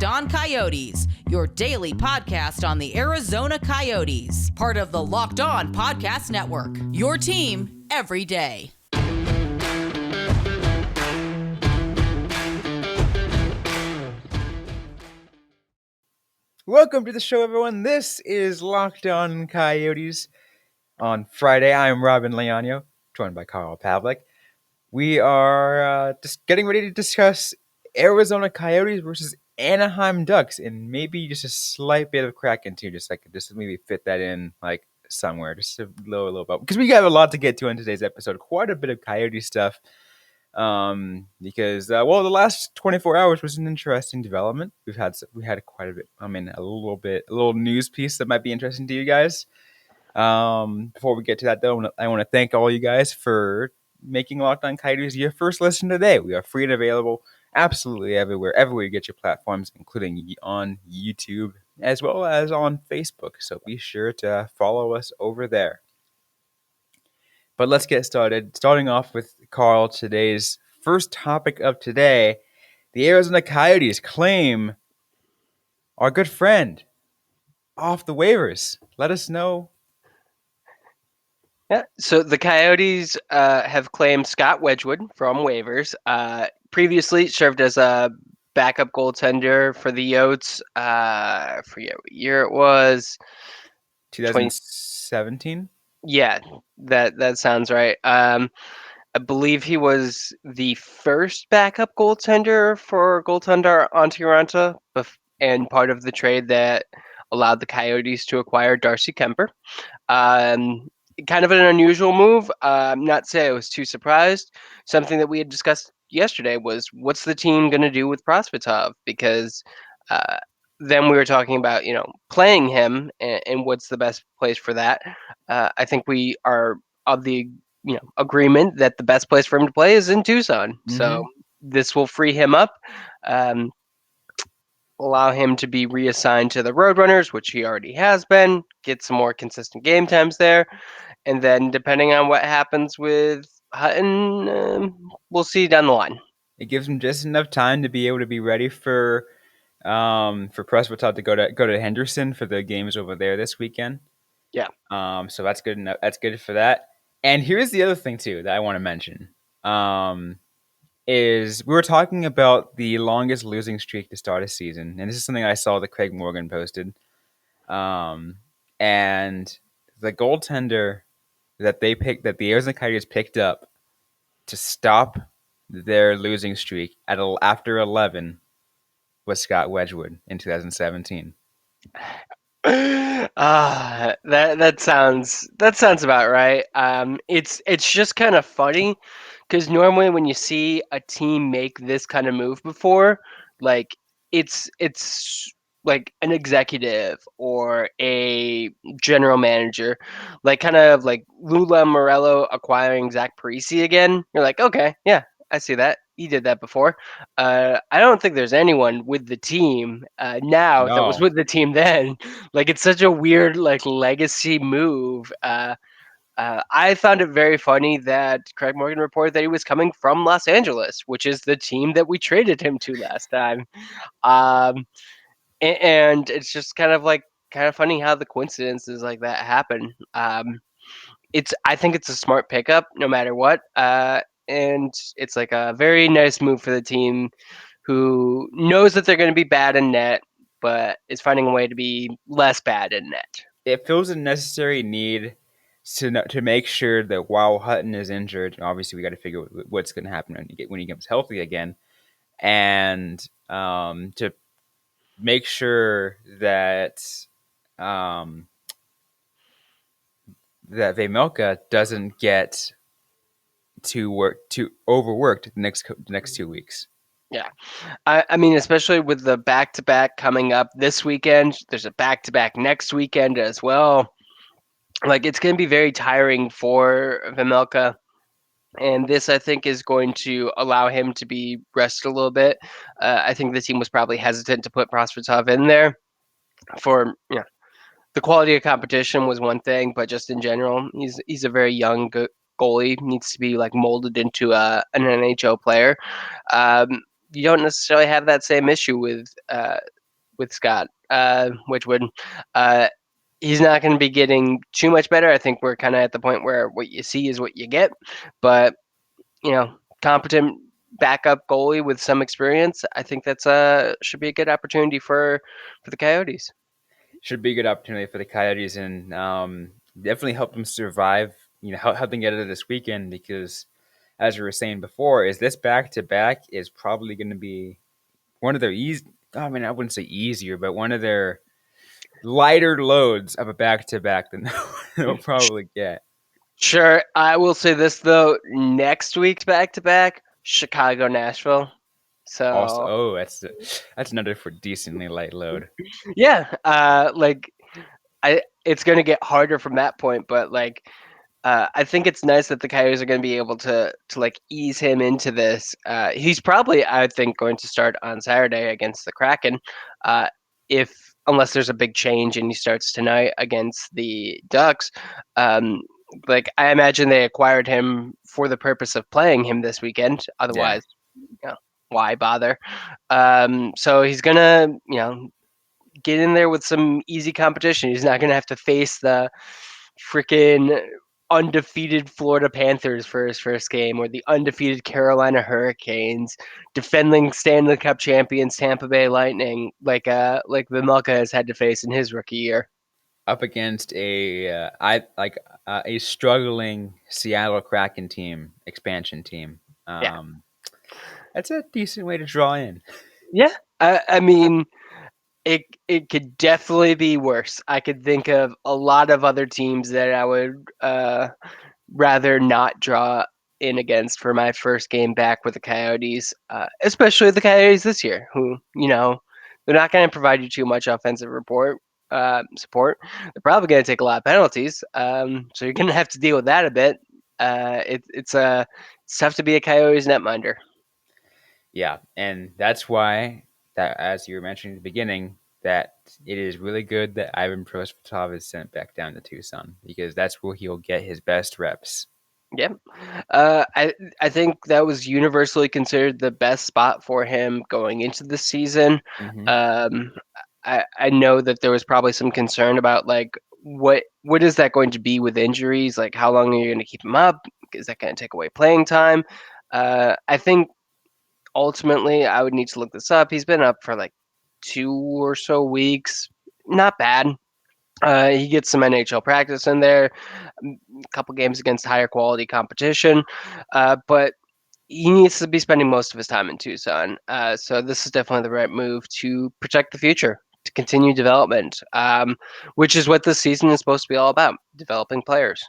Locked On Coyotes, your daily podcast on the Arizona Coyotes, part of the Locked On Podcast Network, your team every day. Welcome to the show, everyone. This is Locked On Coyotes. On Friday, I am Robyn Leaño, joined by Pavlock. We are just getting ready to discuss Arizona Coyotes versus Anaheim Ducks, and maybe just a slight bit of Kraken too, just maybe fit that in like somewhere, just a little bit, because we have a lot to get to in today's episode. Quite a bit of Coyote stuff. Because the last 24 hours was an interesting development. We had quite a bit. A little news piece that might be interesting to you guys. Before we get to that, though, I want to thank all you guys for making Locked On Coyotes your first listen today. We are free and available absolutely everywhere you get your platforms, including on YouTube as well as on Facebook. So be sure to follow us over there. But let's get started. Starting off with Carl, today's first topic of today. The Arizona Coyotes claim our good friend off the waivers. Let us know. Yeah, so the Coyotes have claimed Scott Wedgewood from waivers. Previously served as a backup goaltender for the Yotes. I forget what year it was. 2017? Yeah, that sounds right. I believe he was the first backup goaltender for goaltender Antiranta, and part of the trade that allowed the Coyotes to acquire Darcy Kemper. Kind of an unusual move. I'm not saying I was too surprised. Something that we had discussed yesterday was what's the team going to do with Prosvetov? Because then we were talking about, playing him and what's the best place for that. I think we are of the agreement that the best place for him to play is in Tucson. Mm-hmm. So this will free him up, allow him to be reassigned to the Roadrunners, which he already has been, get some more consistent game times there. And then depending on what happens with Hutton, we'll see down the line. It gives him just enough time to be able to be ready for Prosvetov to go to Henderson for the games over there this weekend. Yeah. So that's good enough. That's good for that. And here's the other thing too that I want to mention. Is we were talking about the longest losing streak to start a season, and this is something I saw that Craig Morgan posted. And the goaltender that the Arizona Coyotes picked up to stop their losing streak after 11 was Scott Wedgewood in 2017. That sounds about right. It's just kind of funny because normally when you see a team make this kind of move before, like it's like an executive or a general manager, like kind of like Lula Morello acquiring Zach Parise again. You're like, okay, yeah, I see that. He did that before. I don't think there's anyone with the team now that was with the team then. Like, it's such a weird like legacy move. I found it very funny that Craig Morgan reported that he was coming from Los Angeles, which is the team that we traded him to last time. And it's just kind of funny how the coincidences like that happen. I think it's a smart pickup no matter what. And it's like a very nice move for the team who knows that they're going to be bad in net, but is finding a way to be less bad in net. It feels a necessary need to make sure that while Hutton is injured, obviously we got to figure out what's going to happen when he gets healthy again, and to make sure that that Vejmelka doesn't get too overworked the next 2 weeks. Yeah. I mean, especially with the back-to-back coming up this weekend, there's a back-to-back next weekend as well. Like, it's going to be very tiring for Vejmelka. And this, I think, is going to allow him to be rested a little bit. I think the team was probably hesitant to put Prosvetov in there for, the quality of competition was one thing, but just in general, he's a very young goalie. Needs to be like molded into an NHL player. you don't necessarily have that same issue with Scott Wedgewood. Uh, he's not going to be getting too much better. I think we're kind of at the point where what you see is what you get. But competent backup goalie with some experience, I think that's should be a good opportunity for the Coyotes. Should be a good opportunity for the Coyotes, and definitely help them survive. Help them get out of this weekend because, as we were saying before, is this back to back is probably going to be one of their easy. I mean, I wouldn't say easier, but one of their lighter loads of a back to back than they'll probably get. Sure, I will say this though. Next week's back to back, Chicago, Nashville. Also, So that's another for decently light load. yeah, it's going to get harder from that point, but I think it's nice that the Coyotes are going to be able to like ease him into this. He's probably, I think, going to start on Saturday against the Kraken, uh, if unless there's a big change and he starts tonight against the Ducks. Um, I imagine they acquired him for the purpose of playing him this weekend. Yeah, Otherwise, why bother? So he's gonna, get in there with some easy competition. He's not gonna have to face the freaking undefeated Florida Panthers for his first game, or the undefeated Carolina Hurricanes, defending Stanley Cup champions Tampa Bay Lightning, like Vimmelka has had to face in his rookie year. up against a struggling Seattle Kraken team, expansion team. Yeah, That's a decent way to draw in. yeah. I mean, it could definitely be worse. I could think of a lot of other teams that I would rather not draw in against for my first game back with the Coyotes, especially the Coyotes this year, who they're not going to provide you too much offensive support. They're probably going to take a lot of penalties, so you're going to have to deal with that a bit. It's tough to be a Coyotes netminder. Yeah, and that's why that, as you were mentioning at the beginning, that it is really good that Ivan Prosvetov is sent back down to Tucson because that's where he'll get his best reps. Yep. I think that was universally considered the best spot for him going into the season. Mm-hmm. Um, I know that there was probably some concern about what is that going to be with injuries? Like how long are you going to keep him up? Is that going to take away playing time? I think ultimately I would need to look this up. He's been up for like 2 or so weeks. Not bad. He gets some NHL practice in there, a couple games against higher quality competition, but he needs to be spending most of his time in Tucson. So this is definitely the right move to protect the future, to continue development, which is what this season is supposed to be all about: developing players.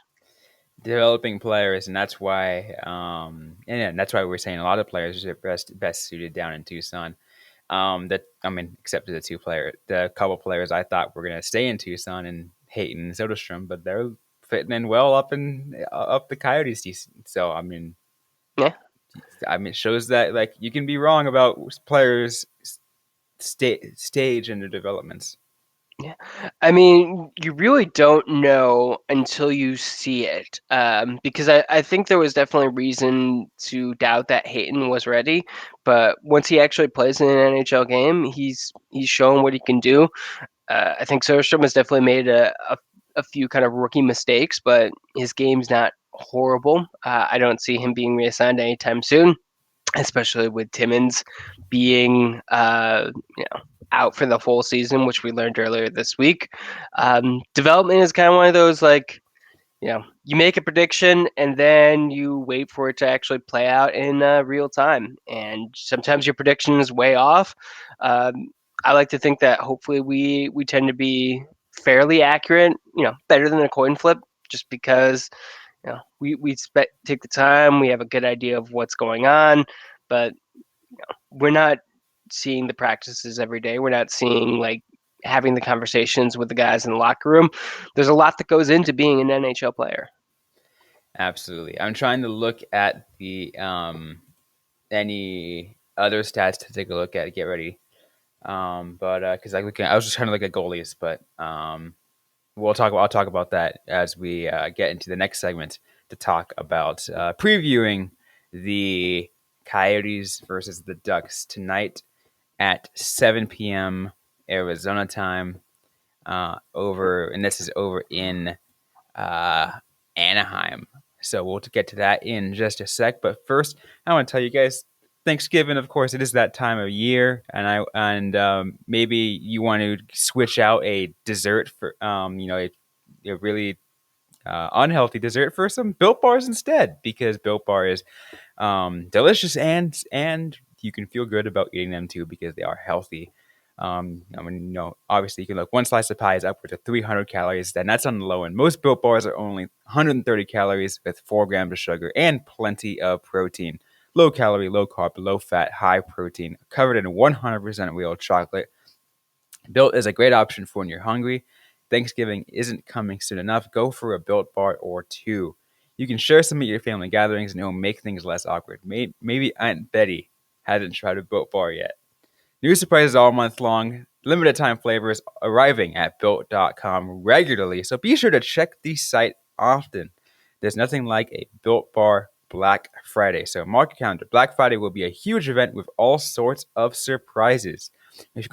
Developing players, and that's why, and that's why we're saying a lot of players are best suited down in Tucson. That I mean, except for the couple players I thought were gonna stay in Tucson and Hayton and Soderstrom, but they're fitting in well up the Coyotes. So Yeah. it shows that like you can be wrong about players' stage in their developments. Yeah, I mean, you really don't know until you see it, because I think there was definitely reason to doubt that Hayton was ready, but once he actually plays in an NHL game, he's shown what he can do. I think Soderstrom has definitely made a few kind of rookie mistakes, but his game's not horrible. I don't see him being reassigned anytime soon, especially with Timmins being out for the full season, which we learned earlier this week. Development is kind of one of those you make a prediction and then you wait for it to actually play out in real time, and sometimes your prediction is way off. I like to think that hopefully we tend to be fairly accurate, better than a coin flip, just because we take the time, we have a good idea of what's going on, but we're not seeing the practices every day. We're not seeing having the conversations with the guys in the locker room. There's a lot that goes into being an NHL player. Absolutely, I'm trying to look at the any other stats to take a look at. Get ready, but because I was just trying to look at goalies, but I'll talk about that as we get into the next segment to talk about previewing the Coyotes versus the Ducks tonight at 7 p.m. Arizona time. And this is over in Anaheim. So we'll get to that in just a sec. But first, I want to tell you guys, Thanksgiving, of course, it is that time of year, and maybe you want to switch out a dessert for a really unhealthy dessert for some Built Bars instead, because Built Bar is delicious and you can feel good about eating them too because they are healthy. Obviously, you can look. One slice of pie is upwards of 300 calories, and that's on the low end. Most Built Bars are only 130 calories with 4 grams of sugar and plenty of protein. Low calorie, low carb, low fat, high protein, covered in 100% real chocolate. Built is a great option for when you're hungry. Thanksgiving isn't coming soon enough. Go for a Built Bar or two. You can share some at your family gatherings and it will make things less awkward. Maybe Aunt Betty hasn't tried a Built Bar yet. New surprises all month long. Limited time flavors arriving at Built.com regularly. So be sure to check the site often. There's nothing like a Built Bar Black Friday. So mark your calendar. Black Friday will be a huge event with all sorts of surprises.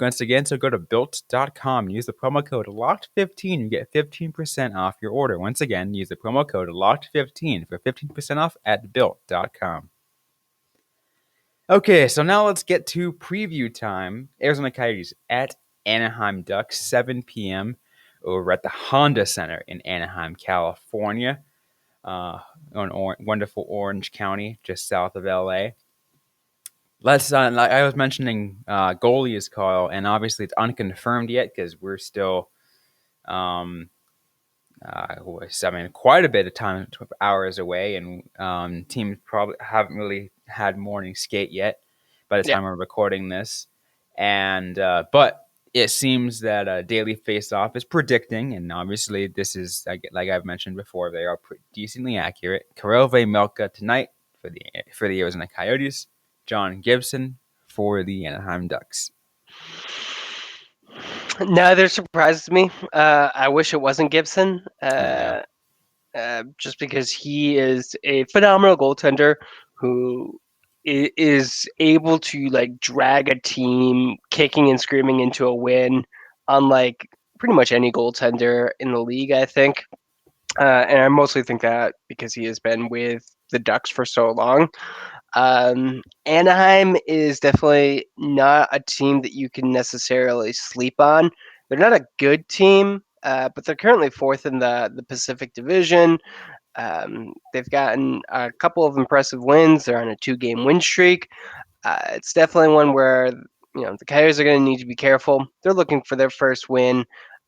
Once again, so go to Built.com. Use the promo code LOCKED15. You get 15% off your order. Once again, use the promo code LOCKED15 for 15% off at Built.com. Okay, so now let's get to preview time. Arizona Coyotes at Anaheim Ducks, 7 p.m. over at the Honda Center in Anaheim, California, wonderful Orange County, just south of LA. Like I was mentioning, goalie is Carl, and obviously it's unconfirmed yet because we're still, quite a bit of time, hours away, and teams probably haven't really had morning skate yet by the time we're recording this. And but it seems that Daily Faceoff is predicting, and obviously this is like I've mentioned before, they are decently accurate. Karel Vejmelka tonight for the Arizona Coyotes. John Gibson for the Anaheim Ducks. Neither surprises me. I wish it wasn't Gibson, just because he is a phenomenal goaltender who is able to drag a team kicking and screaming into a win, unlike pretty much any goaltender in the league, I think. And I mostly think that because he has been with the Ducks for so long. Anaheim is definitely not a team that you can necessarily sleep on. They're not a good team, but they're currently fourth in the Pacific Division. They've gotten a couple of impressive wins. They're on a 2-game win streak. It's definitely one where the Coyotes are going to need to be careful. They're looking for their first win,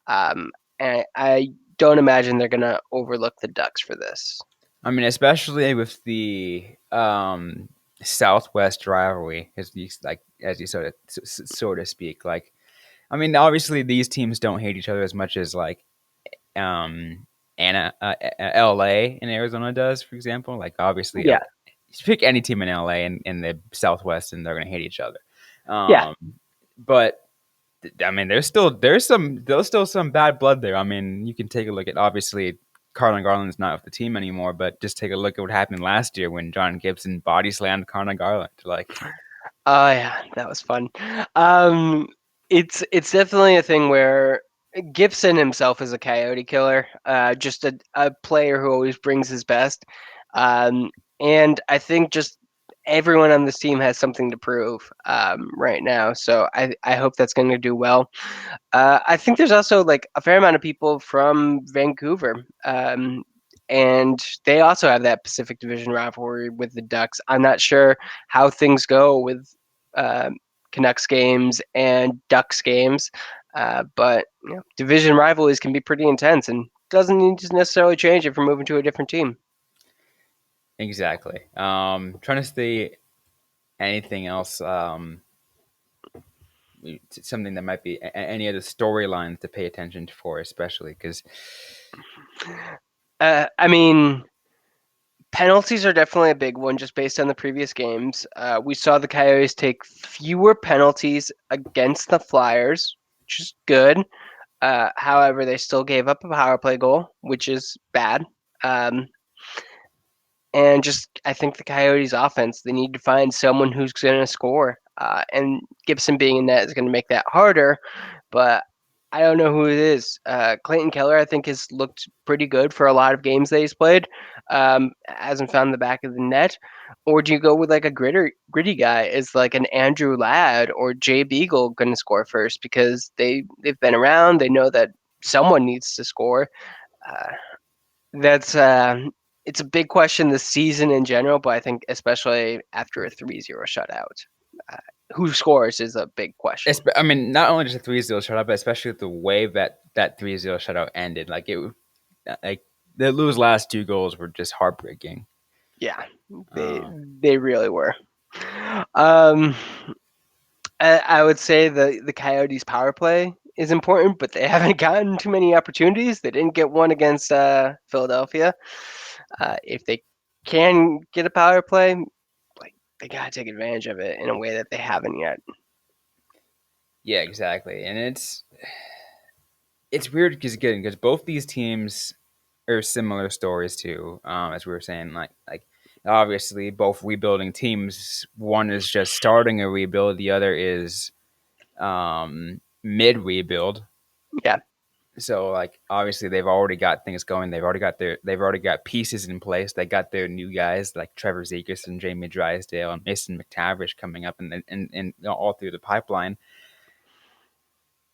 and I don't imagine they're going to overlook the Ducks for this. I mean, especially with the Southwest rivalry, as you so to speak. Like, I mean, obviously these teams don't hate each other as much as LA and Arizona does, for example. Like, obviously, you pick any team in LA and in the Southwest, and they're going to hate each other. But I mean, there's still some bad blood there. I mean, you can take a look at, obviously, Carlin Garland's not with the team anymore, but just take a look at what happened last year when John Gibson body slammed Carlin Garland. Like, oh yeah, that was fun. It's definitely a thing where Gibson himself is a Coyote killer, just a player who always brings his best. And I think just everyone on this team has something to prove right now. So I hope that's going to do well. I think there's also a fair amount of people from Vancouver. And they also have that Pacific Division rivalry with the Ducks. I'm not sure how things go with Canucks games and Ducks games, but division rivalries can be pretty intense and doesn't need to necessarily change if you're moving to a different team. Exactly. Trying to see anything else, something that might be any other storylines to pay attention for, especially because I mean, penalties are definitely a big one just based on the previous games. We saw the Coyotes take fewer penalties against the Flyers, which is good. However, they still gave up a power play goal, which is bad. And just, I think the Coyotes offense, they need to find someone who's going to score. And Gibson being in net is going to make that harder, but I don't know who it is. Clayton Keller, I think, has looked pretty good for a lot of games that he's played. Hasn't found the back of the net. Or do you go with like a gritty guy? Is like an Andrew Ladd or Jay Beagle going to score first because they've been around. They know that someone needs to score. Uh, that's it's a big question this season in general, but I think especially after a 3-0 shutout, uh, who scores is a big question. I mean, not only just a 3-0 shutout, but especially the way that 3-0 shutout ended. Like the lose last 2 goals were just heartbreaking. Yeah, they Um, they really were. Um, I would say the Coyotes power play is important, but they haven't gotten too many opportunities. They didn't get one against Philadelphia. If they can get a power play, like they gotta take advantage of it in a way that they haven't yet. yeah, exactly, and it's weird because both these teams are similar stories too. As we were saying, like obviously both rebuilding teams. One is just starting a rebuild. The other is mid rebuild. Yeah, So like obviously they've already got things going. They've already got pieces in place. They got their new guys like Trevor Zegras and Jamie Drysdale and Mason McTavish coming up and all through the pipeline.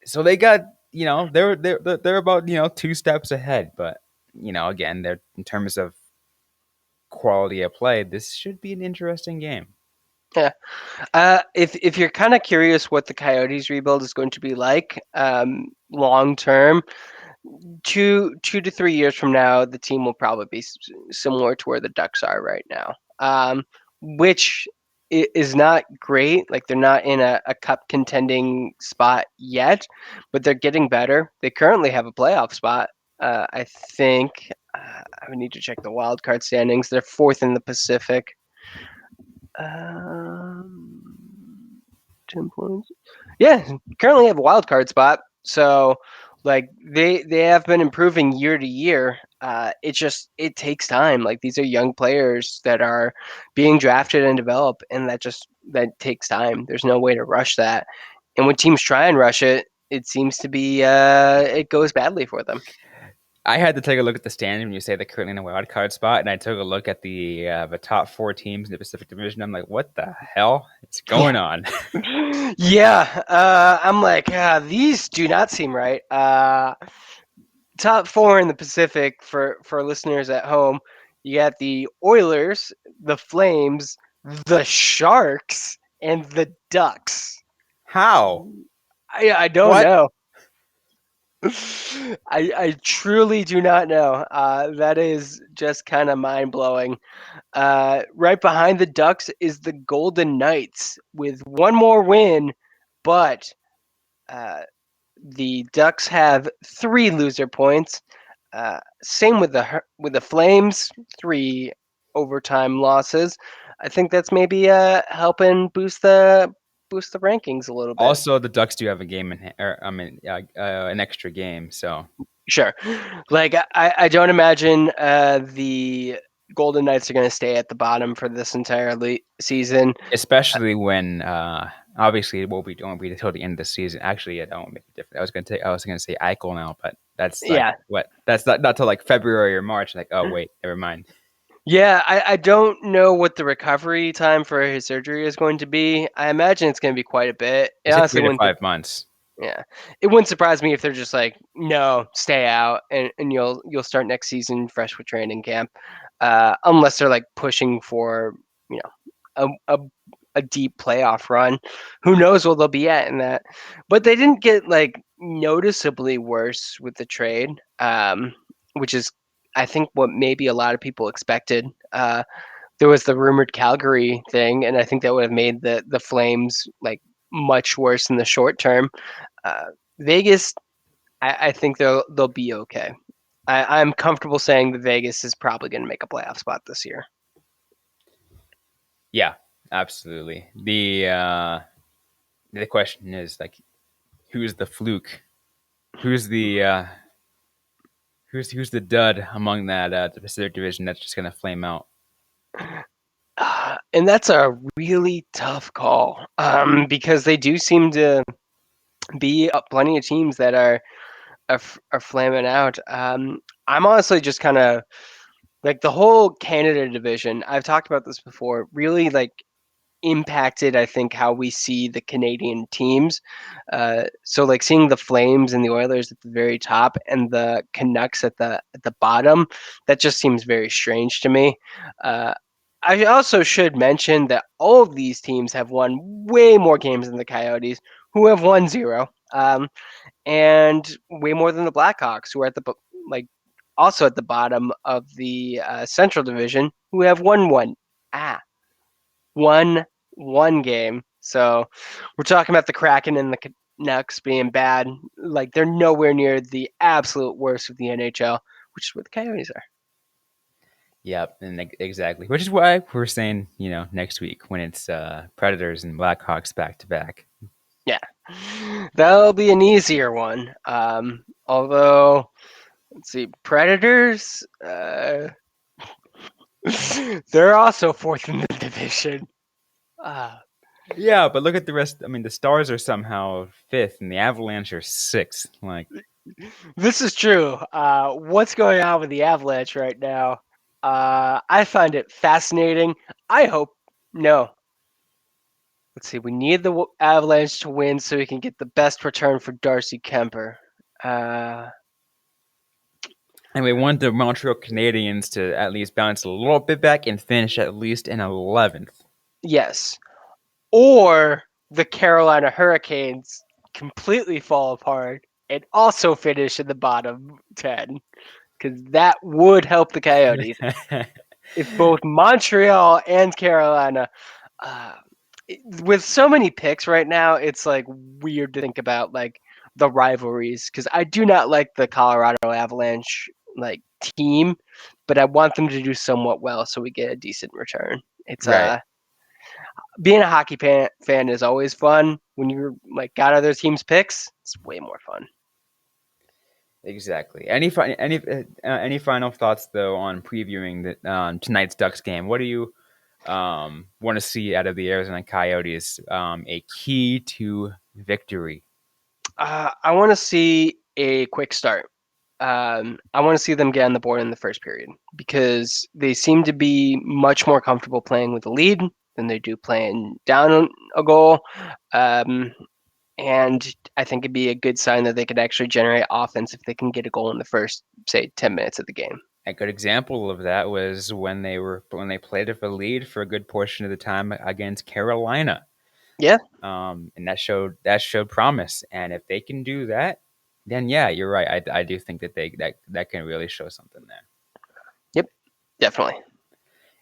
So they got they're about 2 steps ahead. But again, they're in terms of quality of play. This should be an interesting game. yeah. If you're kind of curious what the Coyotes rebuild is going to be like, long term, 2 to 3 years from now, the team will probably be similar to where the Ducks are right now, which is not great. Like they're not in a cup contending spot yet, but they're getting better. They currently have a playoff spot. I think I would need to check the wild card standings. They're fourth in the Pacific. Um, 10 points. Yeah, currently have a wild card spot. So like they have been improving year to year. It takes time. Like these are young players that are being drafted and developed, and that takes time. There's no way to rush that. And when teams try and rush it, it seems to be it goes badly for them. I had to take a look at the standing when you say they're currently in a wild card spot, and I took a look at the top 4 teams in the Pacific Division. I'm like, what the hell is going on? Yeah, I'm like, these do not seem right. Top four in the Pacific for listeners at home. You got the Oilers, the Flames, the Sharks, and the Ducks. How? I don't What? know. I truly do not know. That is just kind of mind blowing. Right behind the Ducks is the Golden Knights with one more win, but uh, the Ducks have 3 loser points. Same with the Flames, 3 overtime losses. I think that's maybe helping boost the rankings a little bit. Also, the Ducks do have a game an extra game, so Sure, like I don't imagine the Golden Knights are going to stay at the bottom for this entire season. especially when obviously it won't be until the end of the season. Actually, it won't make a difference. I was gonna say Eichel now, but that's like Yeah, what? That's not till like February or March. Like, oh wait, never mind. yeah. I don't know what the recovery time for his surgery is going to be. I imagine it's going to be quite a bit. They It said honestly three to wouldn't. five months. Yeah, it wouldn't surprise me if they're just like, no, stay out, and you'll start next season fresh with training camp, unless they're like pushing for you know a deep playoff run. Who knows what they'll be at in that? But they didn't get like noticeably worse with the trade, which is I think what maybe a lot of people expected. There was the rumored Calgary thing, and I think that would have made the Flames like much worse in the short term. uh, Vegas, I think they'll be okay. I'm comfortable saying that Vegas is probably going to make a playoff spot this year. Yeah, absolutely. The question is like, who's the fluke? Who's the dud among that the Pacific Division that's just gonna flame out? And that's a really tough call because they do seem to be plenty of teams that are flaming out. I'm honestly just kind of like the whole Canada division. I've talked about this before. Really, like impacted, I think, how we see the Canadian teams. So like seeing the Flames and the Oilers at the very top and the Canucks at the bottom, that just seems very strange to me. Uh, I also should mention that all of these teams have won way more games than the Coyotes, who have won zero, and way more than the Blackhawks, who are at the like also at the bottom of the Central Division, who have won ah won one game. So we're talking about the Kraken and the Canucks being bad. Like they're nowhere near the absolute worst of the NHL, which is where the Coyotes are. Yep, and exactly. Which is why we're saying, next week when it's Predators and Blackhawks back to back. Yeah, that'll be an easier one. Although, let's see, Predators, they're also fourth in the division. Uh, Yeah, but look at the rest. I mean, the Stars are somehow fifth, and the Avalanche are sixth. Like, this is true. What's going on with the Avalanche right now? I find it fascinating. I hope no. Let's see. We need the Avalanche to win so we can get the best return for Darcy Kemper. Uh, and we want the Montreal Canadiens to at least bounce a little bit back and finish at least in 11th. yes. Or the Carolina Hurricanes completely fall apart and also finish in the bottom 10 because that would help the Coyotes. If both Montreal and Carolina, uh, with so many picks right now, it's like weird to think about like the rivalries because I do not like the Colorado Avalanche like team, but I want them to do somewhat well so we get a decent return. It's Right. being a hockey fan is always fun when you're like got other teams picks. It's way more fun. Exactly. Any final thoughts though on previewing tonight's Ducks game? What do you want to see out of the Arizona Coyotes? A key to victory. I want to see a quick start. I want to see them get on the board in the first period because they seem to be much more comfortable playing with a lead than they do playing down a goal. Um, and I think it'd be a good sign that they could actually generate offense if they can get a goal in the first, say, 10 minutes of the game. A good example of that was when they played for the lead for a good portion of the time against Carolina. Yeah. And that showed promise. And if they can do that, then yeah, you're right. I do think that that can really show something there. Yep, definitely.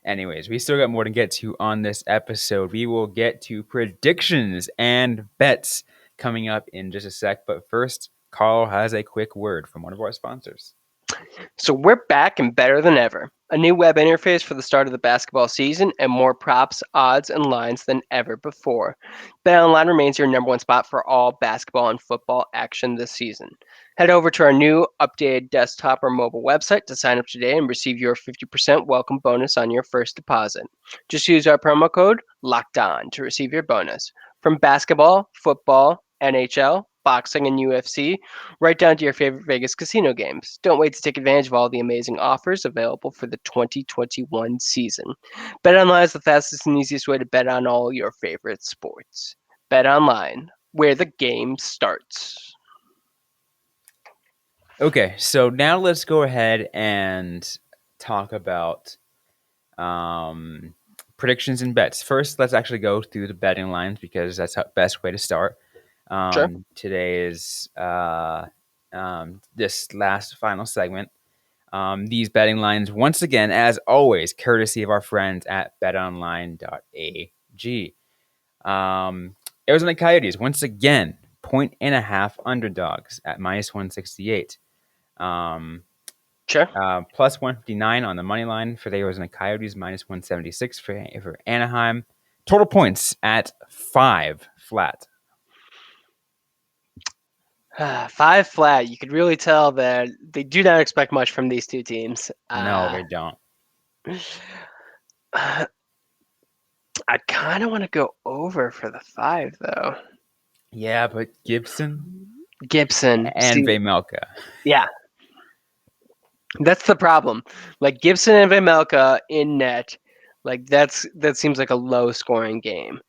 Anyways, we still got more to get to on this episode. We will get to predictions and bets coming up in just a sec. But first, Carl has a quick word from one of our sponsors. So we're back and better than ever. A new web interface for the start of the basketball season and more props, odds, and lines than ever before. BetOnline remains your number one spot for all basketball and football action this season. Head over to our new updated desktop or mobile website to sign up today and receive your 50% welcome bonus on your first deposit. Just use our promo code LOCKEDON to receive your bonus. From basketball, football, NHL, boxing, and UFC, right down to your favorite Vegas casino games. Don't wait to take advantage of all the amazing offers available for the 2021 season. BetOnline is the fastest and easiest way to bet on all your favorite sports. BetOnline, where the game starts. Okay, so now let's go ahead and talk about predictions and bets. First, let's actually go through the betting lines because that's the best way to start. Sure. Today is this last final segment. These betting lines, once again, as always, courtesy of our friends at betonline.ag. Arizona Coyotes, once again, 1.5 underdogs at -168. Sure. Plus 159 on the money line for the Arizona Coyotes, -176 for Anaheim. Total points at 5 flat. 5 flat. You could really tell that they do not expect much from these two teams. No, they don't. I kind of want to go over for the 5 though. Yeah, but Gibson Gibson, and see, Vejmelka. yeah, that's the problem. Like Gibson and Vejmelka in net, like that seems like a low scoring game.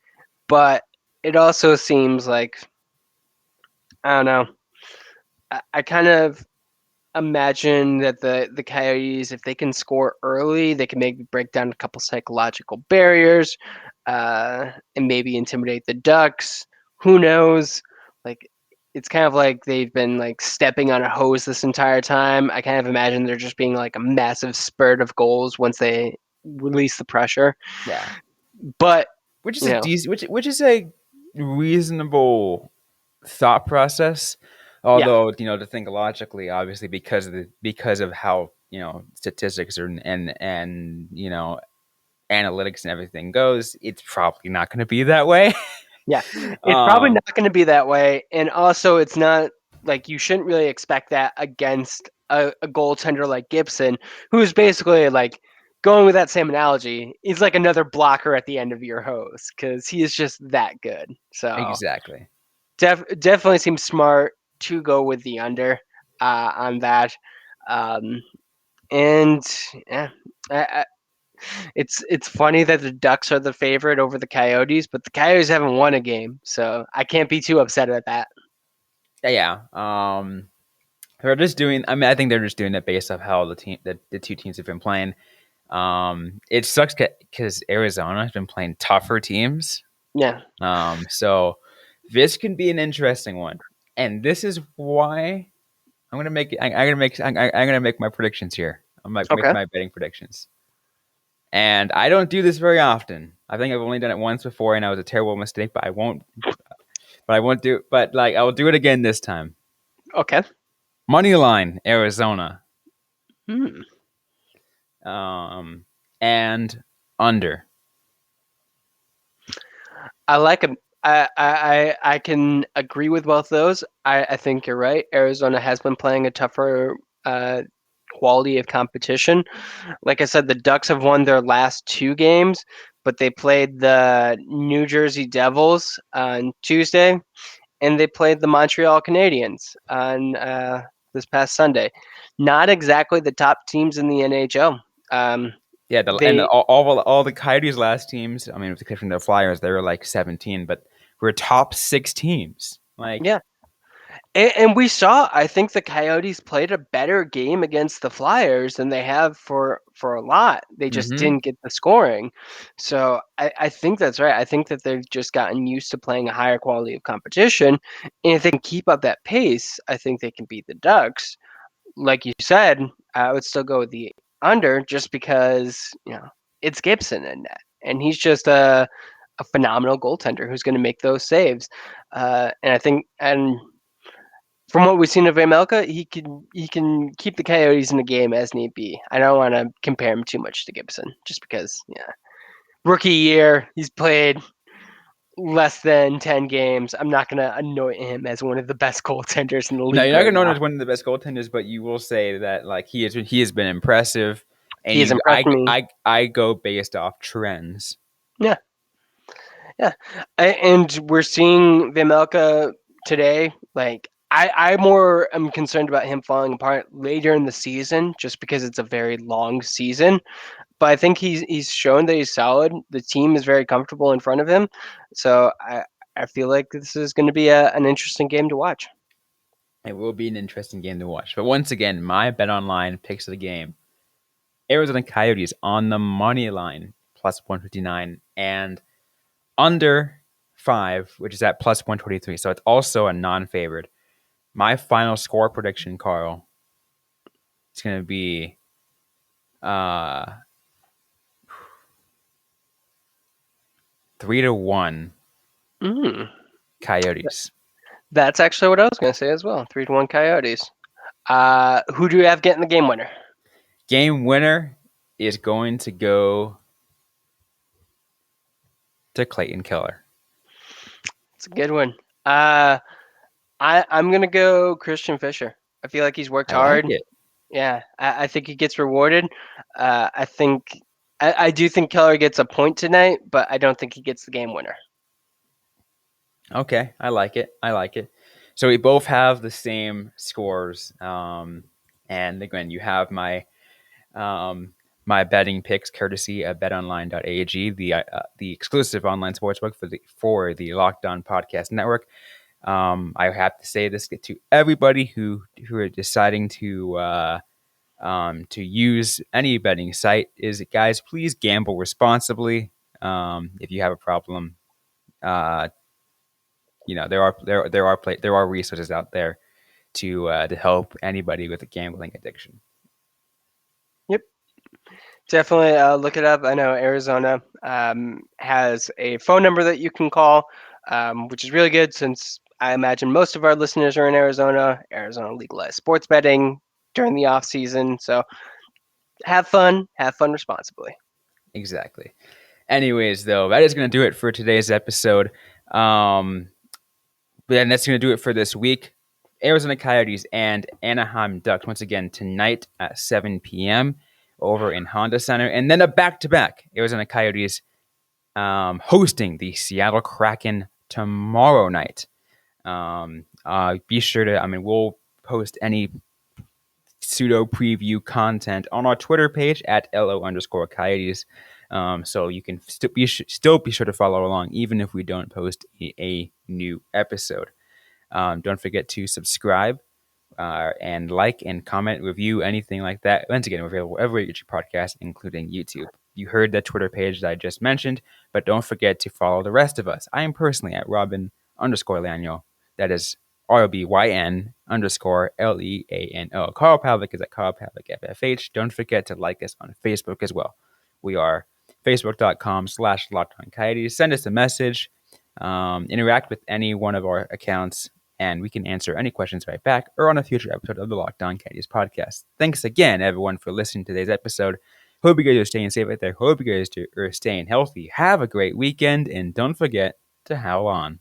But it also seems like I don't know. I kind of imagine that the Coyotes, if they can score early, they can maybe break down a couple psychological barriers, and maybe intimidate the Ducks. Who knows? Like it's kind of like they've been like stepping on a hose this entire time. I kind of imagine there just being like a massive spurt of goals once they release the pressure. Yeah, But which is you a know, decent, which is a reasonable thought process. yeah, Although to think logically, obviously because of how statistics are and analytics and everything goes, it's probably not going to be that way. yeah, it's probably um, not going to be that way, and also it's not like you shouldn't really expect that against a goaltender like Gibson, who's basically like going with that same analogy. He's like another blocker at the end of your hose because he is just that good. So exactly. definitely seems smart to go with the under on that, um, and yeah. I, it's funny that the Ducks are the favorite over the Coyotes, but the Coyotes haven't won a game, so I can't be too upset at that. Yeah. They're just doing. I mean, I think they're just doing it based off how the two teams have been playing. It sucks because Arizona has been playing tougher teams. Yeah. So this can be an interesting one, and this is why I'm gonna make. I'm gonna make my predictions here. I'm like make Okay. my betting predictions. And I don't do this very often. I think I've only done it once before, and it was a terrible mistake. But I won't. But I won't do. But like I will do it again this time. Okay. Money line Arizona. Hmm. And under. I like them. I can agree with both those. I think you're right. Arizona has been playing a tougher uh, quality of competition. Like I said, the Ducks have won their last 2 games, but they played the New Jersey Devils on Tuesday, and they played the Montreal Canadiens on this past Sunday. Not exactly the top teams in the NHL. Um, Yeah, they all the Coyotes' last teams. I mean, with the exception of the Flyers, they were like 17, but we're top 6 teams. Like, Yeah, and we saw. I think the Coyotes played a better game against the Flyers than they have for a lot. They just mm-hmm. didn't get the scoring. So I think that's right. I think that they've just gotten used to playing a higher quality of competition, and if they can keep up that pace, I think they can beat the Ducks. Like you said, I would still go with the under just because it's Gibson in net, and he's just a phenomenal goaltender who's going to make those saves. And I think, and from what we've seen of Amelka, he can keep the Coyotes in the game as need be. I don't want to compare him too much to Gibson, just because rookie year he's played less than 10 games. I'm not going to anoint him as one of the best goaltenders in the No, league you're not right gonna know him now. as one of the best goaltenders, but you will say that like he has been impressive, and He has impressed me. I go based off trends. Yeah. Yeah, and we're seeing Vimelka today. Like I more am concerned about him falling apart later in the season, just because it's a very long season. But I think he's shown that he's solid. The team is very comfortable in front of him, so I feel like this is going to be an interesting game to watch. It will be an interesting game to watch. But once again, my bet online picks of the game: Arizona Coyotes on the money line plus 159 and under 5, which is at plus 123. So it's also a non-favorite. My final score prediction, Carl, is going to be uh 3-1 Mm, Coyotes. that's actually what I was going to say as well. 3-1 Coyotes. Who do you have getting the game winner? Game winner is going to go to Clayton Keller. It's a good one. I'm gonna go Christian Fisher. I feel like he's worked I like hard. it. Yeah, I think he gets rewarded. I think I do think Keller gets a point tonight, but I don't think he gets the game winner. Okay, I like it. I like it. So we both have the same scores. And again, you have my betting picks courtesy of betonline.ag, the exclusive online sportsbook for the Locked On Podcast Network. I have to say this to everybody who are deciding to use any betting site is, guys, please gamble responsibly. If you have a problem, uh, there are resources out there to help anybody with a gambling addiction. Yep. Definitely look it up. I know Arizona has a phone number that you can call, which is really good since I imagine most of our listeners are in Arizona. Arizona legalized sports betting during the off season, so have fun responsibly. Exactly. Anyways, though, that is going to do it for today's episode. But that's going to do it for this week. Arizona Coyotes and Anaheim Ducks once again tonight at 7 p.m. over in Honda Center, and then a back-to-back. Arizona Coyotes hosting the Seattle Kraken tomorrow night. Be sure to, we'll post any pseudo preview content on our Twitter page at LO_Coyotes. So you can still be sure to follow along, even if we don't post a new episode. Don't forget to subscribe and like and comment, review, anything like that. Once again, we're available wherever you get your podcast, including YouTube. You heard that Twitter page that I just mentioned, but don't forget to follow the rest of us. I am personally at Robyn_Leaño. That is ROBYN_LEANO. Carl Pavlock is at Carl Pavlock FFH. Don't forget to like us on Facebook as well. We are facebook.com/LockedOnCoyotes. Send us a message. Interact with any one of our accounts, and we can answer any questions right back or on a future episode of the Locked On Coyotes podcast. Thanks again, everyone, for listening to today's episode. Hope you guys are staying safe out there. Hope you guys are staying healthy. Have a great weekend, and don't forget to howl on.